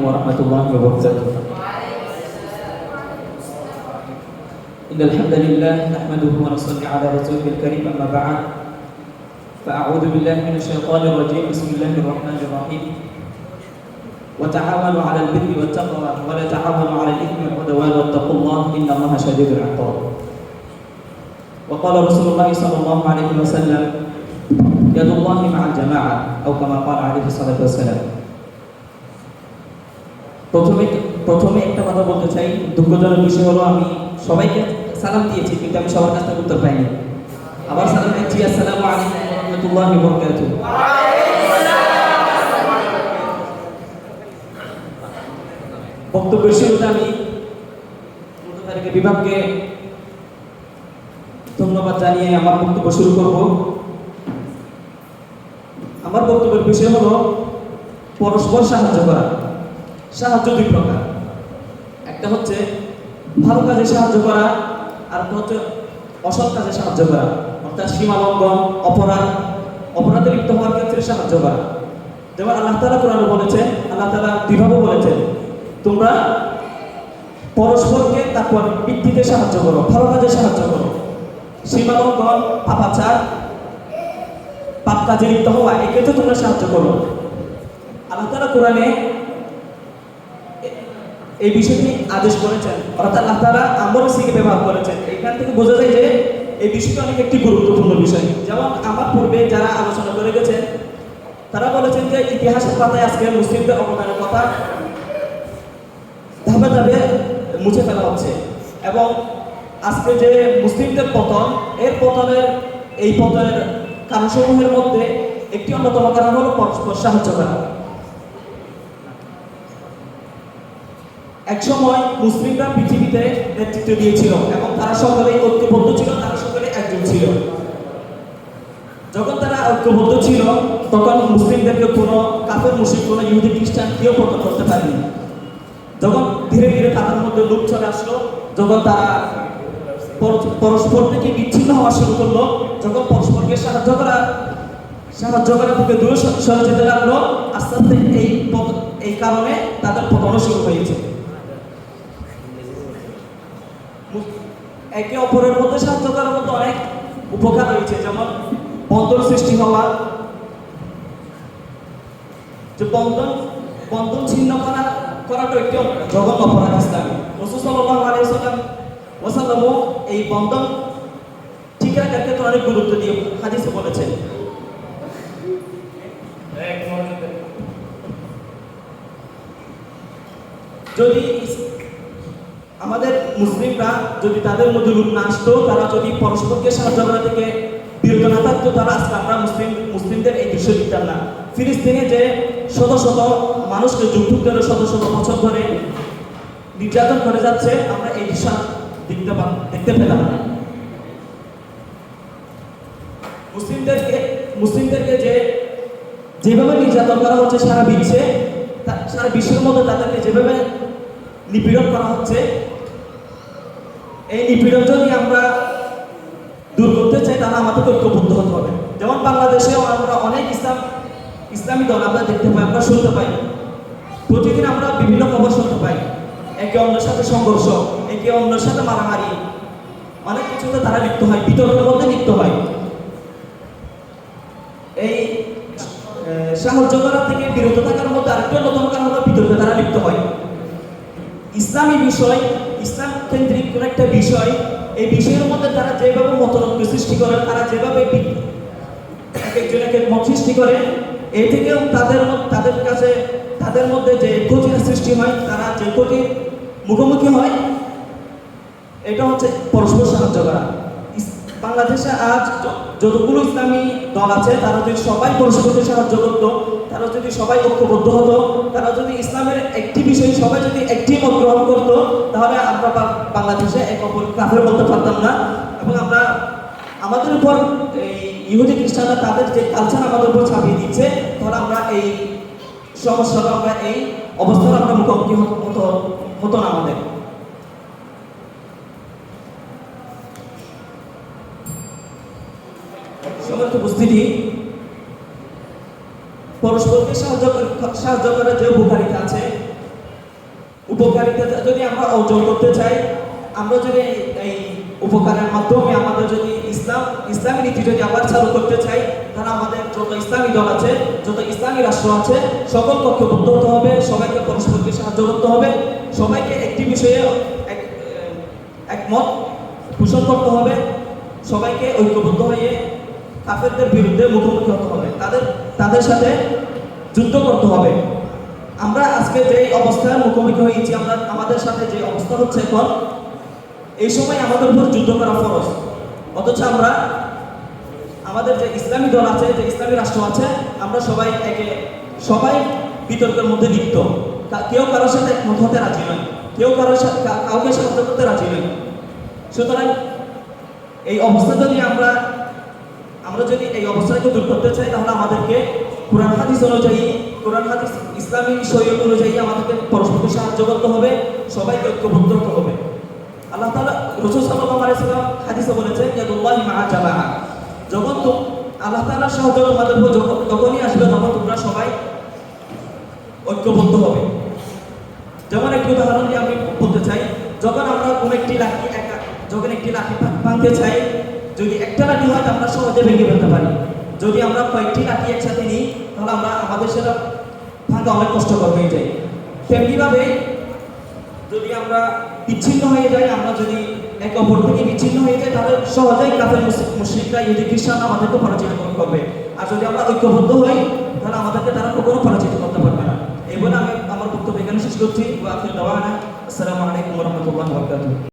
ورحمة الله وبركاته. إن الحمد لله نحمده ونصلي على رسوله الكريم، أما بعد فأعوذ بالله من الشيطان الرجيم. بسم الله الرحمن الرحيم. وتعاونوا على البر والتقوى ولا تعاونوا على الإثم والعدوان واتقوا الله إن الله شديد العقاب. وقال رسول الله صلى الله عليه وسلم: يد الله مع الجماعة أو كما قال عليه الصلاة والسلام. প্রথমে একটা কথা বলতে চাই। দুঃখজনক বিষয় হলো আমি সবাইকে সালাম দিয়েছি, কিন্তু আমি সবার কাছ থেকে উত্তর পাইনি। আবার সালাম দিচ্ছি। আসসালামু আলাইকুম ওয়া রাহমাতুল্লাহি ওয়া বারাকাতুহু। বক্তব্যের শুরুতে আমি বিভাগকে ধন্যবাদ জানিয়ে আমার বক্তব্য শুরু করব। আমার বক্তব্যের বিষয় হলো পরস্পর সাহায্য করা। সাহায্য দুই প্রকার, একটা হচ্ছে ভালো কাজে সাহায্য করা, আর একটা হচ্ছে অসৎ কাজে সাহায্য করা, অর্থাৎ সীমা লঙ্ঘন, অপরাধে লিপ্ত হওয়ার ক্ষেত্রে সাহায্য করা। যেমন আল্লাহ তাআলা কোরআনে বলেছেন, আল্লাহ তাআলা দুইভাবে বলেছেন, তোমরা পরস্পরকে তারপর ভিত্তিতে সাহায্য করো, ভালো কাজে সাহায্য করো। সীমা লঙ্ঘন, পাপাচার, পাপ কাজে লিপ্ত হওয়া, এক্ষেত্রে তোমরা সাহায্য করো। আল্লাহ তাআলা কোরআনে এই বিষয়টি আদেশ করেছেন, অর্থাৎ আল্লাহ তাআলা আমর সিকে ব্যবহার করেছেন। এখান থেকে বোঝা যায় যে এই বিষয়টি অনেক একটি গুরুত্বপূর্ণ বিষয়। যেমন আমার পূর্বে যারা আলোচনা করে গেছেন তারা বলেছেন যে ইতিহাসের পাতায় আজকে মুসলিমদের অবদানের কথা ধাপে ধাপে মুছে ফেলা হচ্ছে, এবং আজকে যে মুসলিমদের পতন, এই পতনের কারণসমূহের মধ্যে একটি অন্যতম কারণ হলো পরস্পর সাহায্য করা। এক সময় মুসলিমরা পৃথিবীতে নেতৃত্ব দিয়েছিল এবং তারা সকলেই ঐক্যবদ্ধ ছিল, তারা সকলে একজন ছিল। যখন তারা ঐক্যবদ্ধ ছিল তখন মুসলিমদেরকে কোনো কাফের মুশরিক, কোনো ইহুদি খ্রিস্টান কেউ পতন করতে পারেনি। যখন ধীরে ধীরে তাদের মধ্যে লোক চলে আসলো, যখন তারা পরস্পর থেকে বিচ্ছিন্ন হওয়া শুরু করলো, যখন পরস্পরকে সাহায্য করা থেকে দূরে সরে যেতে লাগলো, আস্তে আস্তে এই কারণে তাদের পতন শুরু হয়েছে। একে অপরের মধ্যে সাহায্য করার মধ্যে অনেক উপকার রয়েছে, যেমন বন্ধন সৃষ্টি হওয়া, যে বন্ধন ছিন্ন করাটা একটি জঘন্য অপরাধ ইসলামে। রাসূল সাল্লাল্লাহু আলাইহি ওয়াসাল্লাম এই বন্ধন ঠিক রাখার ক্ষেত্রে অনেক গুরুত্ব দিয়ে হাদিসে বলেছেন। যদি আমাদের মুসলিমরা যদি তাদের মধ্যে রূপ না আসতো, তারা যদি পরস্পরকে সাহায্য করা থেকে বিরত না থাকতো, তারা আজকে আমরা মুসলিমদের এই দৃশ্য দেখতাম না। ফিলিস্তিনে যে শত শত মানুষকে যুগ ধরে শত শত বছর ধরে নির্যাতন করে যাচ্ছে, আমরা এই দৃশ্য দেখতে পেলাম না। মুসলিমদেরকে যেভাবে নির্যাতন করা হচ্ছে সারা বিশ্বের মধ্যে তাদেরকে যেভাবে নিপীড়ন করা হচ্ছে, এই নিপীড়ন যদি আমরা দূর করতে চাই তাহলে আমাদের ঐক্যবদ্ধ হতে হবে। যেমন বাংলাদেশেও আমরা অনেক ইসলামী দল আমরা দেখতে পাই, আমরা শুনতে পাই, প্রতিদিন আমরা বিভিন্ন খবর শুনতে পাই, একে অন্যের সাথে সংঘর্ষ, একে অন্যের সাথে মারামারি, অনেক কিছুতে তারা লিপ্ত হয়, বিতর্কের মধ্যে লিপ্ত হয়। এই সাহায্য করার থেকে বিরত থাকার মধ্যে আরেকটা অন্যতম কারণ হলো বিতর্কে তারা লিপ্ত হয়। ইসলামী বিষয়, ইসলাম কেন্দ্রিক কোন একটা বিষয়, এই বিষয়ের মধ্যে তারা যেভাবে মতনৈক্য সৃষ্টি করে, তারা যেভাবে একজনকে মত সৃষ্টি করে, এই থেকেও তাদের মধ্যে যে ক্ষতির সৃষ্টি হয়, তারা যে ক্ষতির মুখোমুখি হয়, এটা হচ্ছে পরস্পর সাহায্য করা। বাংলাদেশে আজ যতগুলো ইসলামী দল আছে তারা যদি সবাই পরস্পরকে সাহায্য করতো, তারা যদি সবাই ঐক্যবদ্ধ হতো, তারা যদি ইসলামের একটি বিষয় সবাই যদি একটি মত গ্রহণ করতো, তাহলে আমরা বাংলাদেশে এক অপরকে কাফের বলতে পারতাম না। এবং আমরা আমাদের উপর এই ইহুদি খ্রিস্টানরা তাদের যে কালচার আমাদের উপর ছাপিয়ে দিচ্ছে, তাহলে আমরা এই সমস্যাটা, আমরা এই অবস্থার আমরা মুখোমুখি হতো না আমাদের। সমস্ত উপস্থিতি, পরস্পরকে সাহায্য করার যে উপকারিতা আছে উপকারিতা যদি আমরা অর্জন করতে চাই, আমরা যদি এই উপকারের মাধ্যমে আমাদের যদি ইসলামী নীতি যদি আবার চালু করতে চাই, তাহলে আমাদের যত ইসলামী দল আছে, যত ইসলামী রাষ্ট্র আছে, সকল ঐক্যবদ্ধ হতে হবে, সবাইকে পরস্পরকে সাহায্য করতে হবে, সবাইকে একটি বিষয়ে একমত পোষণ করতে হবে, সবাইকে ঐক্যবদ্ধ হয়ে কাফেরদের বিরুদ্ধে মুখোমুখি হতে হবে, তাদের সাথে যুদ্ধ করতে হবে। আমরা আজকে যে অবস্থার মুখোমুখি হয়েছি, আমাদের সাথে যে অবস্থা হচ্ছে এখন, এই সময় আমাদের উপর যুদ্ধ করা ফরজ, অথচ আমরা আমাদের যে ইসলামী দল আছে, যে ইসলামী রাষ্ট্র আছে, আমরা সবাই বিতর্কের মধ্যে লিপ্ত। কেউ কারোর সাথে একমত হতে রাজি নয়, কেউ কাউকে সাহায্য করতে রাজি নয়। সুতরাং এই অবস্থা যদি আমরা যদি এই অবস্থাকে দূর করতে চাই, তাহলে আমাদেরকে কোরআন হাদিস ইসলামী শরীয়ত অনুযায়ী আমাদেরকে পরস্পরকে সাহায্য করতে হবে, সবাইকে ঐক্যবদ্ধ হতে হবে। আল্লাহ তাআলা রাসূল সাল্লাল্লাহু আলাইহি ওয়াসাল্লাম হাদিসে বলেছেন, ইয়াদুল্লাহি মাআ জামাআ, যখন আল্লাহ তাআলার সাহায্য তোমাদের উপর তখনই আসবে যখন তোমরা সবাই ঐক্যবদ্ধ হবে। যেমন একটি উদাহরণ দিয়ে আমি বলতে চাই, যখন আমরা কোনো একটি লাঠি ভাঙতে চাই, যদি একটা লাঠি হয় আমরা সহজে ভেঙে ফেলতে পারি। যদি আমরা কয়েকটি লাঠি একসাথে নিই, তাহলে আমাদের সেটা ভাঙা অনেক কষ্টকর হয়ে যায়। তেমনিভাবে যদি আমরা বিচ্ছিন্ন হয়ে যাই, আমরা যদি একে অপর থেকে বিচ্ছিন্ন হয়ে যাই, তাহলে সহজেই কাফের মুশরিকরা, ইহুদি খ্রিস্টান আমাদেরকে পরাজিত করবে। আর যদি আমরা ঐক্যবদ্ধ হই, তাহলে আমাদেরকে তারা কখনো পরাজিত করতে পারবে না। এই বলে আমি আমার বক্তব্য এখানে শেষ করছি। আসসালামু আলাইকুম ওয়া রাহমাতুল্লাহি ওয়া বারাকাতুহু।